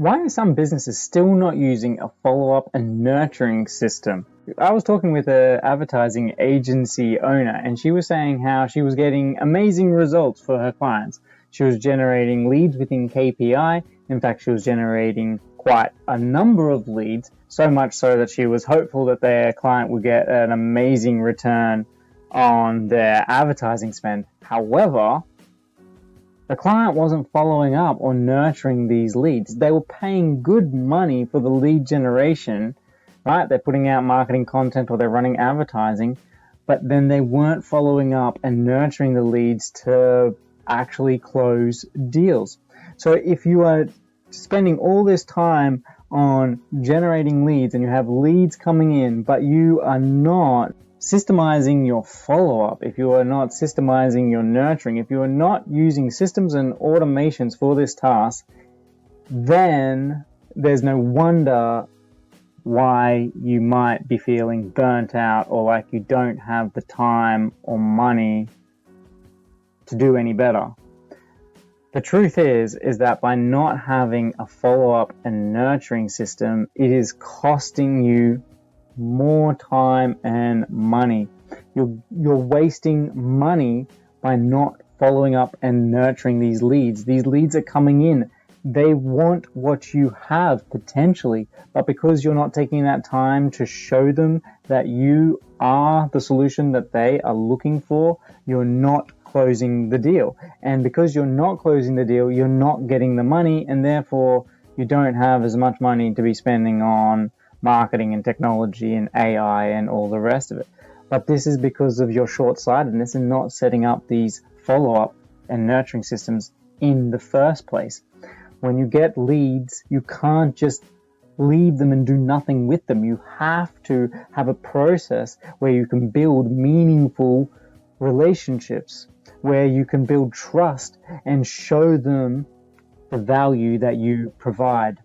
Why are some businesses still not using a follow-up and nurturing system? I was talking with an advertising agency owner, and she was saying how she was getting amazing results for her clients. She was generating leads within KPI. In fact, she was generating quite a number of leads, so much so that she was hopeful that their client would get an amazing return on their advertising spend. However, the client wasn't following up or nurturing these leads. They were paying good money for the lead generation, right? They're putting out marketing content or they're running advertising, but then they weren't following up and nurturing the leads to actually close deals. So if you are spending all this time on generating leads and you have leads coming in, but you are not systemizing your follow-up, if you are not systemizing your nurturing, if you are not using systems and automations for this task, then there's no wonder why you might be feeling burnt out or like you don't have the time or money to do any better. The truth is that by not having a follow-up and nurturing system, it is costing you more time and money. You're wasting money by not following up and nurturing these leads. These leads are coming in. They want what you have potentially, but because you're not taking that time to show them that you are the solution that they are looking for, you're not closing the deal. And because you're not closing the deal, you're not getting the money, and therefore you don't have as much money to be spending on marketing and technology and AI and all the rest of it. But this is because of your short-sightedness and not setting up these follow-up and nurturing systems in the first place. When you get leads, you can't just leave them and do nothing with them. You have to have a process where you can build meaningful relationships, where you can build trust and show them the value that you provide.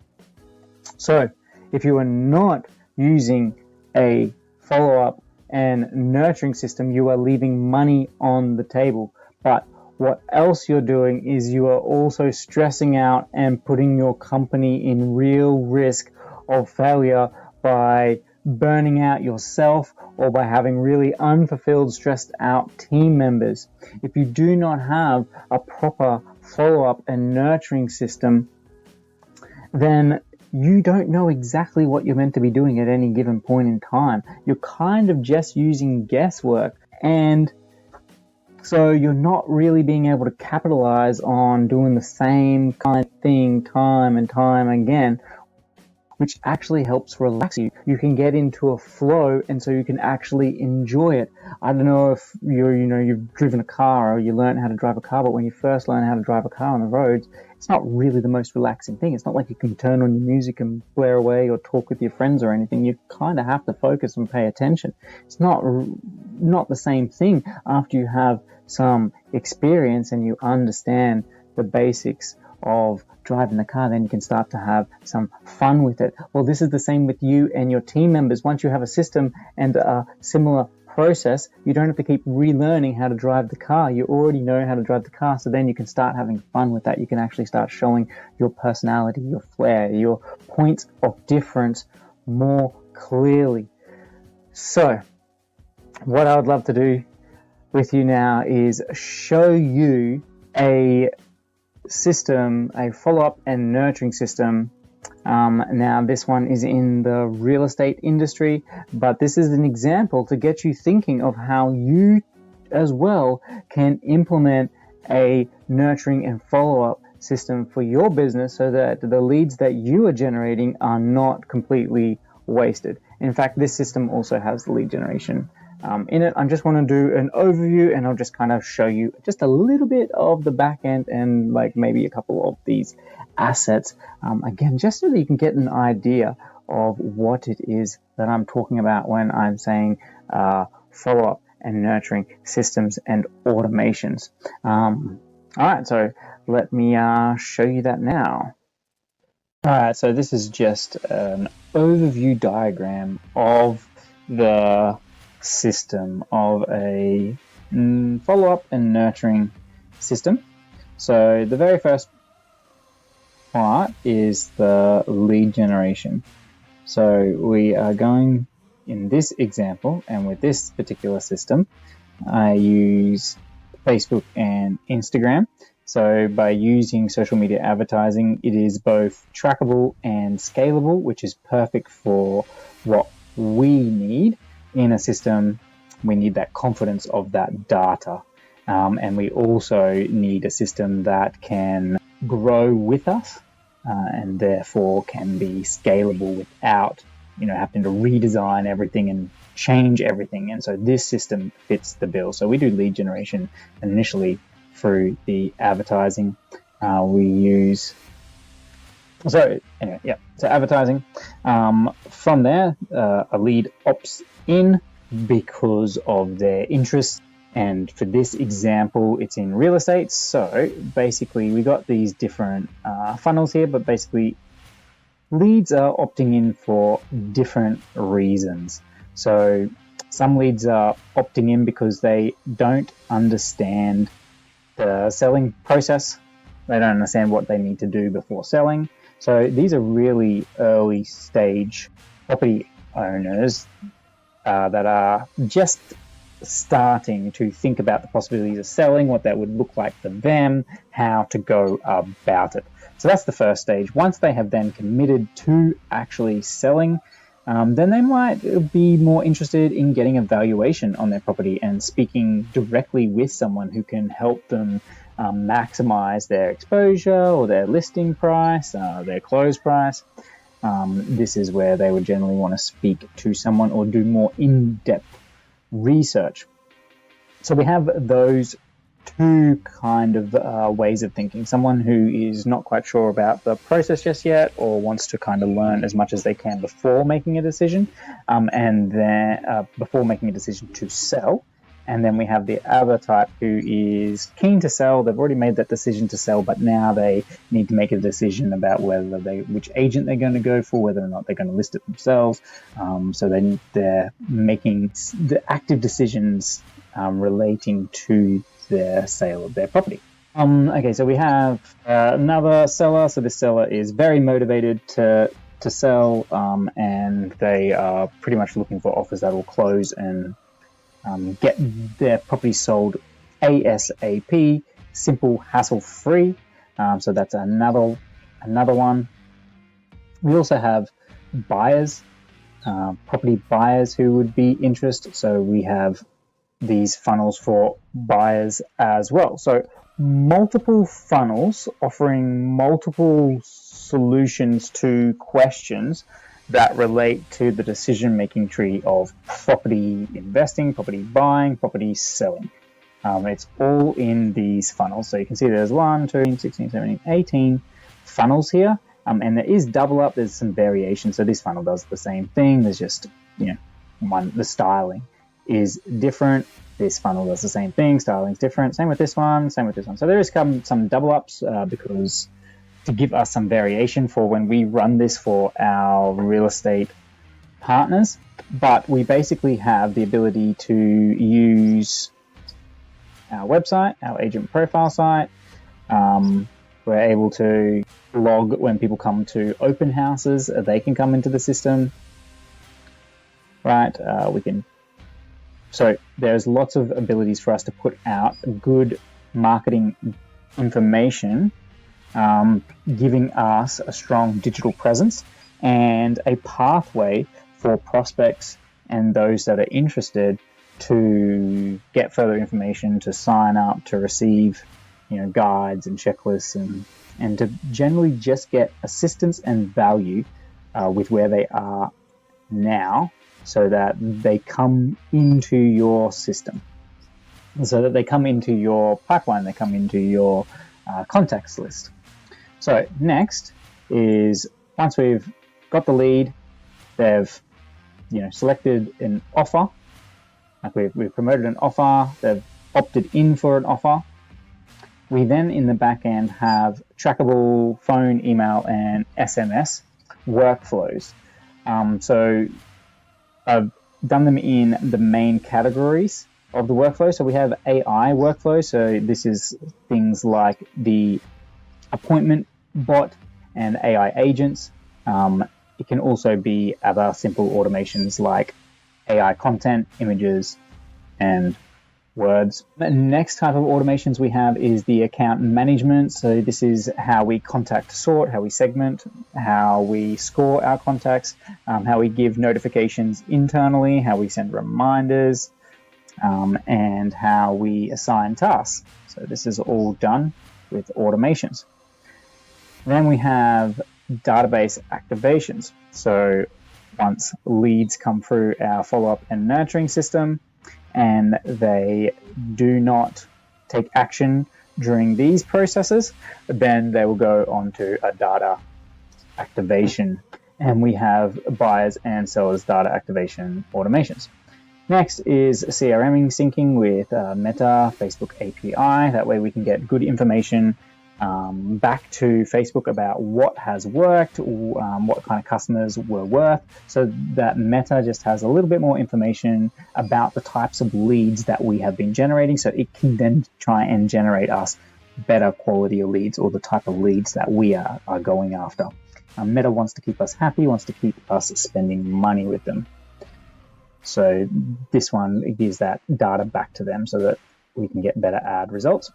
So if you are not using a follow-up and nurturing system, you are leaving money on the table. But what else you're doing is you are also stressing out and putting your company in real risk of failure by burning out yourself or by having really unfulfilled, stressed out team members. If you do not have a proper follow-up and nurturing system, then you don't know exactly what you're meant to be doing at any given point in time. You're kind of just using guesswork, and so you're not really being able to capitalize on doing the same kind of thing time and time again, which actually helps relax you. You can get into a flow, and so you can actually enjoy it. I don't know if you've driven a car or you learn how to drive a car, but when you first learn how to drive a car on the roads, it's not really the most relaxing thing. It's not like you can turn on your music and blare away or talk with your friends or anything. You kind of have to focus and pay attention. It's not the same thing after you have some experience and you understand the basics of driving the car. Then you can start to have some fun with it. Well, this is the same with you and your team members. Once you have a system and a similar process, you don't have to keep relearning how to drive the car. You already know how to drive the car, so then you can start having fun with that. You can actually start showing your personality, your flair, your points of difference more clearly. So what I would love to do with you now is show you a system, a follow-up and nurturing system. Now this one is in the real estate industry, but this is an example to get you thinking of how you as well can implement a nurturing and follow-up system for your business so that the leads that you are generating are not completely wasted. In fact, this system also has the lead generation in it. I just want to do an overview, and I'll just kind of show you just a little bit of the back end and like maybe a couple of these assets, again, just so that you can get an idea of what it is that I'm talking about when I'm saying follow-up and nurturing systems and automations. All right, so let me show you that now. All right, so this is just an overview diagram of the system of a follow-up and nurturing system. So the very first part is the lead generation. So we are going, in this example and with this particular system, I use Facebook and Instagram. So by using social media advertising, it is both trackable and scalable, which is perfect for what we need in a system. We need that confidence of that data. And we also need a system that can grow with us and therefore can be scalable without, having to redesign everything and change everything. And so this system fits the bill. So we do lead generation initially through the advertising. So advertising. From there, a lead opts in because of their interest. And for this example, it's in real estate. So basically, we got these different funnels here, but basically, leads are opting in for different reasons. So some leads are opting in because they don't understand the selling process. They don't understand what they need to do before selling. So these are really early stage property owners that are just starting to think about the possibilities of selling, what that would look like for them, how to go about it. So that's the first stage. Once they have then committed to actually selling, then they might be more interested in getting a valuation on their property and speaking directly with someone who can help them maximize their exposure or their listing price, their close price. This is where they would generally want to speak to someone or do more in-depth research. So we have those two kind of ways of thinking. Someone who is not quite sure about the process just yet or wants to kind of learn as much as they can before making a decision, and then before making a decision to sell. And then we have the other type who is keen to sell. They've already made that decision to sell, but now they need to make a decision about which agent they're going to go for, whether or not they're going to list it themselves. So they're making the active decisions relating to their sale of their property. Okay, so we have another seller. So this seller is very motivated to sell, and they are pretty much looking for offers that will close and get their property sold ASAP, simple, hassle-free. So that's another one. We also have buyers, property buyers who would be interested. So we have these funnels for buyers as well. So multiple funnels offering multiple solutions to questions that relate to the decision-making tree of property investing, property buying, property selling. It's all in these funnels. So you can see there's 1, 2, 16, 17, 18 funnels here. And there is double up. There's some variation. So this funnel does the same thing. There's just, the styling is different. This funnel does the same thing. Styling is different. Same with this one. Same with this one. So there is some double ups because to give us some variation for when we run this for our real estate partners. But we basically have the ability to use our website, our agent profile site. We're able to log when people come to open houses. They can come into the system, right? So there's lots of abilities for us to put out good marketing information, giving us a strong digital presence and a pathway for prospects and those that are interested to get further information, to sign up, to receive, guides and checklists, and to generally just get assistance and value with where they are now, so that they come into your system, so that they come into your pipeline, they come into your contacts list. So next is, once we've got the lead, they've selected an offer, like we've promoted an offer, they've opted in for an offer. We then in the back end have trackable phone, email, and SMS workflows. So I've done them in the main categories of the workflow. So we have AI workflow. So this is things like the appointment bot and AI agents. It can also be other simple automations like AI content, images, and words. The next type of automations we have is the account management. So this is how we contact sort, how we segment, how we score our contacts, how we give notifications internally, how we send reminders, and how we assign tasks. So this is all done with automations. Then we have database activations. So once leads come through our follow-up and nurturing system and they do not take action during these processes, then they will go on to a data activation. And we have buyers and sellers data activation automations. Next is CRM syncing with Meta, Facebook API. That way we can get good information back to Facebook about what has worked, what kind of customers were worth, so that Meta just has a little bit more information about the types of leads that we have been generating, so it can then try and generate us better quality of leads or the type of leads that we are going after. Meta wants to keep us happy, wants to keep us spending money with them. So this one gives that data back to them so that we can get better ad results.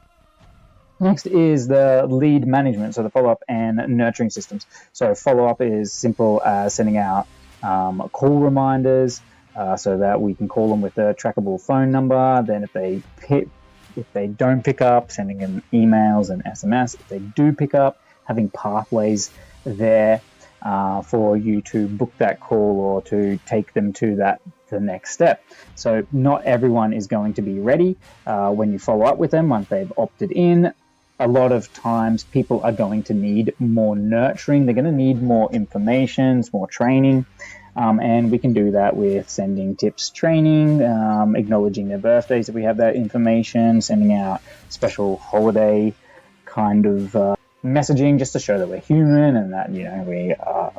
Next is the lead management, so the follow-up and nurturing systems. So follow-up is simple as sending out call reminders so that we can call them with a trackable phone number. Then if they don't pick up, sending them emails and SMS. If they do pick up, having pathways there for you to book that call or to take them to the next step. So not everyone is going to be ready when you follow up with them once they've opted in. A lot of times people are going to need more nurturing. They're going to need more information, more training. And we can do that with sending tips training, acknowledging their birthdays if we have that information, sending out special holiday kind of messaging just to show that we're human and that, we are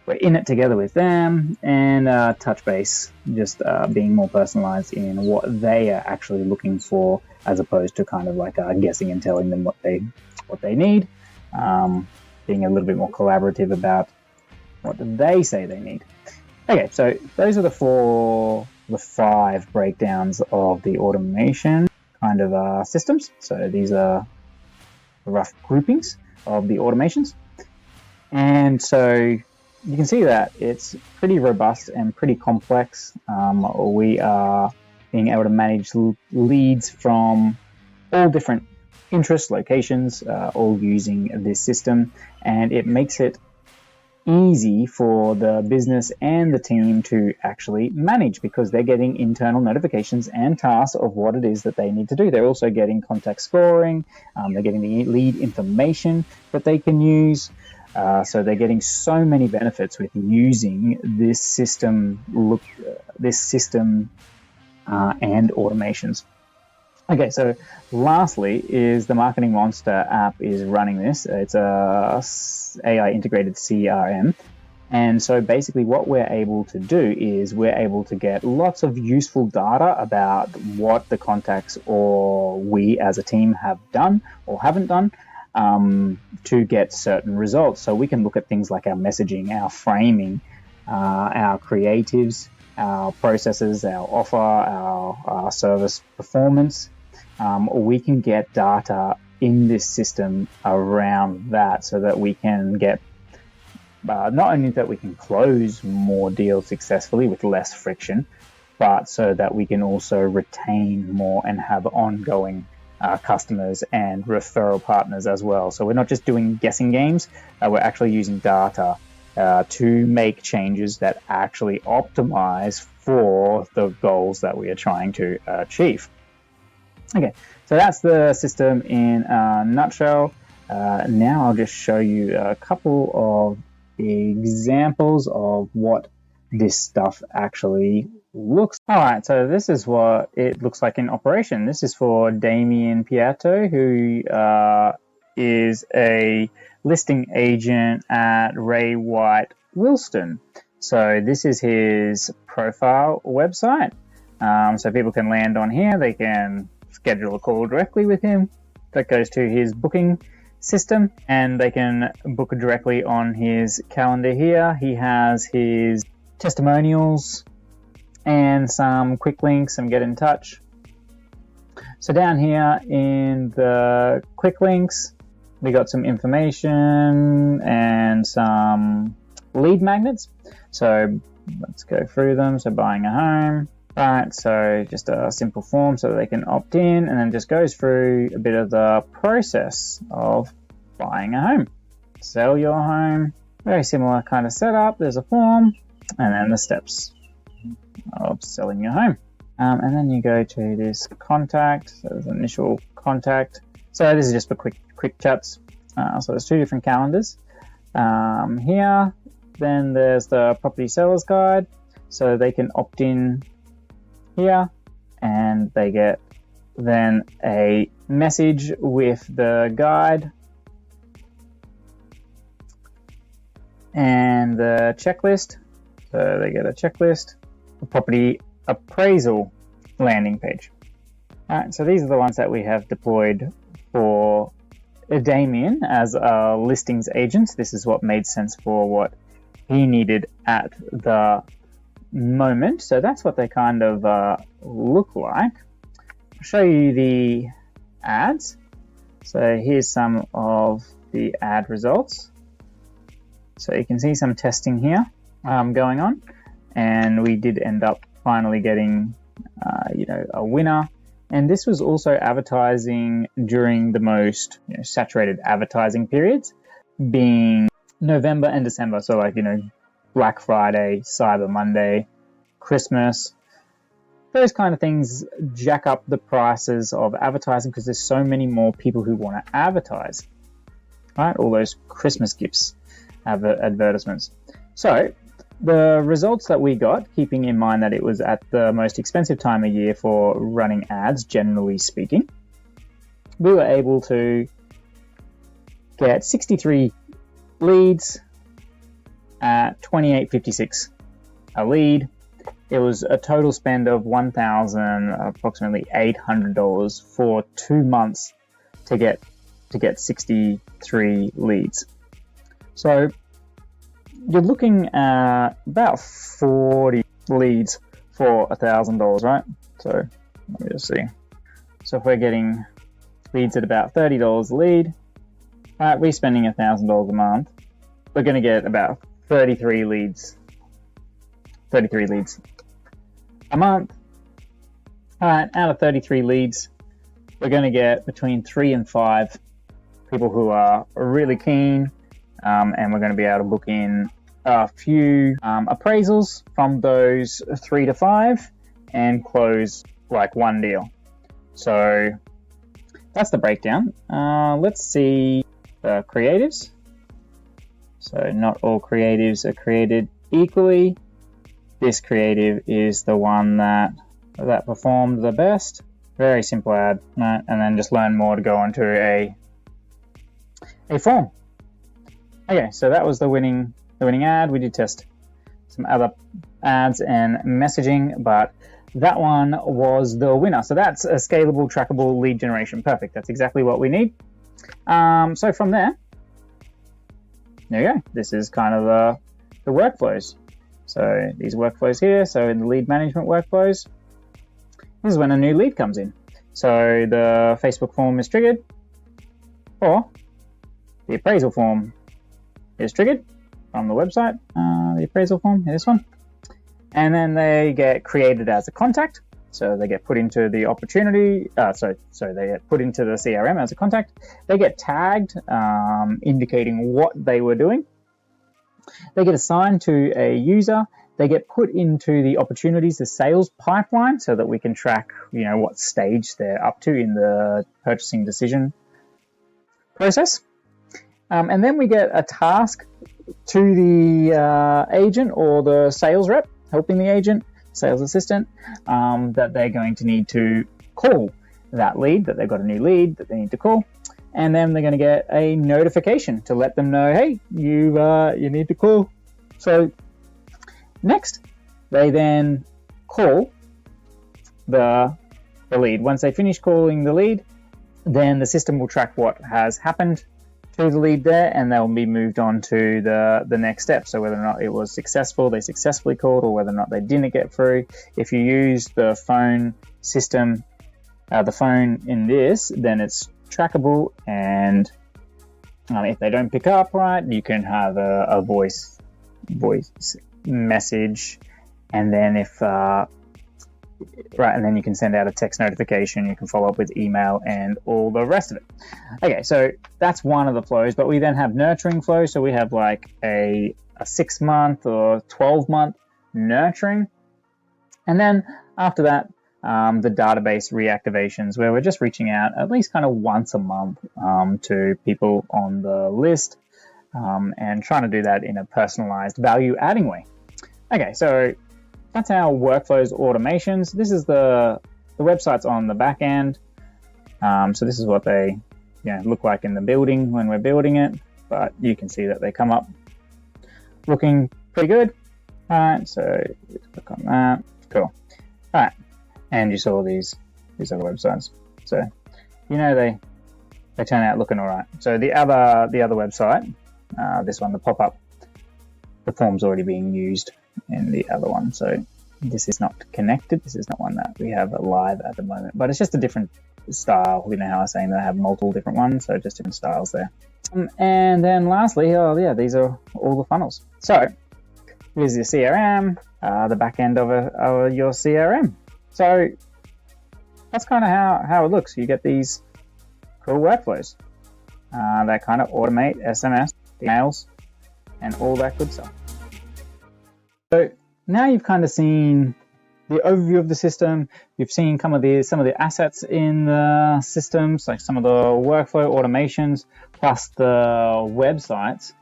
we're in it together with them, and touch base, just being more personalized in what they are actually looking for, as opposed to kind of like guessing and telling them what they need. Being a little bit more collaborative about what do they say they need. Okay, so those are the 5 breakdowns of the automation kind of systems. So these are rough groupings of the automations. And so you can see that it's pretty robust and pretty complex. We are being able to manage leads from all different interests, locations, all using this system. And it makes it easy for the business and the team to actually manage, because they're getting internal notifications and tasks of what it is that they need to do. They're also getting contact scoring. They're getting the lead information that they can use. So they're getting so many benefits with using this system and automations. Okay, so lastly is the Marketing Monster app is running this. It's a AI-integrated CRM. And so basically what we're able to do is we're able to get lots of useful data about what the contacts or we as a team have done or haven't done to get certain results. So we can look at things like our messaging, our framing, our creatives, our processes, our offer, our service performance. We can get data in this system around that so that we can get not only that we can close more deals successfully with less friction, but so that we can also retain more and have ongoing customers and referral partners as well. So we're not just doing guessing games, we're actually using data to make changes that actually optimize for the goals that we are trying to achieve. Okay, so that's the system in a nutshell. Now I'll just show you a couple of examples of what this stuff actually looks. All right, so this is what it looks like in operation. This is for Damien Piatto, who is a listing agent at Ray White Wilston. So this is his profile website. So people can land on here. They can schedule a call directly with him. That goes to his booking system, and they can book directly on his calendar here. He has his testimonials and some quick links and get in touch. So down here in the quick links, we got some information and some lead magnets. So let's go through them. So buying a home, right? So just a simple form so that they can opt in, and then just goes through a bit of the process of buying a home. Sell your home, very similar kind of setup. There's a form and then the steps of selling your home. And then you go to this contact, so there's initial contact. So this is just for quick chats. So there's two different calendars. Here, then there's the property seller's guide. So they can opt in here and they get then a message with the guide and the checklist. So they get a checklist, a property appraisal landing page. All right, so these are the ones that we have deployed for Damien as a listings agent. This is what made sense for what he needed at the moment. So that's what they kind of look like. I'll show you the ads. So here's some of the ad results. So you can see some testing here going on, and we did end up finally getting a winner. And this was also advertising during the most saturated advertising periods, being November and December. So like, Black Friday, Cyber Monday, Christmas, those kind of things jack up the prices of advertising because there's so many more people who want to advertise, right? All those Christmas gifts, advertisements. So the results that we got, keeping in mind that it was at the most expensive time of year for running ads, generally speaking, we were able to get 63 leads at $28.56 a lead. It was a total spend of approximately $800 for 2 months to get 63 leads. So you're looking at about 40 leads for $1,000, right? So let me just see. So if we're getting leads at about $30 a lead, right, we're spending $1,000 a month. We're going to get about 33 leads a month. All right, out of 33 leads, we're going to get between 3 and 5 people who are really keen. And we're going to be able to book in a few appraisals from those 3 to 5 and close like one deal. So that's the breakdown. Let's see the creatives. So not all creatives are created equally. This creative is the one that performed the best. Very simple ad, right? And then just learn more to go onto a form. Okay, so that was the winning ad. We did test some other ads and messaging, but that one was the winner. So that's a scalable, trackable lead generation. Perfect. That's exactly what we need. So from there you go. This is kind of the workflows. So these workflows here. So in the lead management workflows, this is when a new lead comes in. So the Facebook form is triggered, or the appraisal form is triggered from the website, the appraisal form, this one. And then they get created as a contact. So they get put into the opportunity, so they get put into the CRM as a contact. They get tagged, indicating what they were doing. They get assigned to a user. They get put into the opportunities, the sales pipeline, so that we can track, what stage they're up to in the purchasing decision process. And then we get a task to the agent or the sales rep helping the agent, sales assistant, that they're going to need to call that lead, that they've got a new lead that they need to call. And then they're going to get a notification to let them know, hey, you need to call. So next, they then call the lead. Once they finish calling the lead, then the system will track what has happened to the lead there, and they'll be moved on to the next step. So whether or not it was successful, they successfully called, or whether or not they didn't get through. If you use the phone system, the phone in this, then it's trackable, and if they don't pick up, right, you can have a voice message, and then and then you can send out a text notification, you can follow up with email and all the rest of it. Okay, so that's one of the flows, but we then have nurturing flows. So we have like a 6-month or 12-month nurturing. And then after that, the database reactivations, where we're just reaching out at least kind of once a month to people on the list and trying to do that in a personalized value adding way. Okay, so that's our workflows automations. This is the websites on the back end. So this is what they look like in the building when we're building it, but you can see that they come up looking pretty good. All right, so let's click on that. Cool. All right, and you saw these other websites. So they turn out looking all right. So the other website, this one, the pop-up, the form's already being used in the other one, so this is not connected. This is not one that we have live at the moment, but it's just a different style. How I was saying they have multiple different ones, so just different styles there. And then lastly, these are all the funnels. So here's your CRM, the back end of your CRM. So that's kind of how it looks. You get these cool workflows that kind of automate SMS, emails, and all that good stuff. So now you've kind of seen the overview of the system. You've seen some of the assets in the systems, like some of the workflow automations, plus the websites.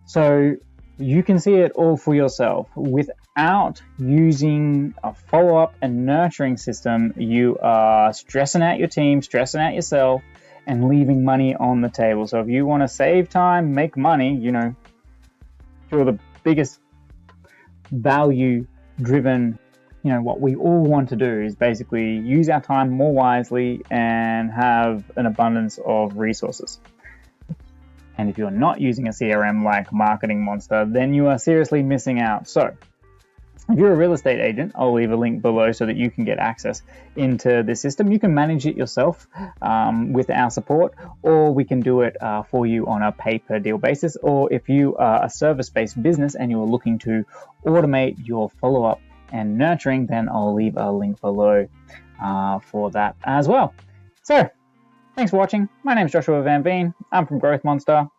So you can see it all for yourself. Without using a follow-up and nurturing system, you are stressing out your team, stressing out yourself, and leaving money on the table. So if you want to save time, make money, two of the biggest value-driven, what we all want to do is basically use our time more wisely and have an abundance of resources. And if you're not using a CRM like Marketing Monster, then you are seriously missing out. So if you're a real estate agent, I'll leave a link below so that you can get access into the system. You can manage it yourself with our support, or we can do it for you on a pay-per-deal basis. Or if you are a service-based business and you're looking to automate your follow-up and nurturing, then I'll leave a link below for that as well. So thanks for watching. My name is Joshua van Veen. I'm from Growth Monster.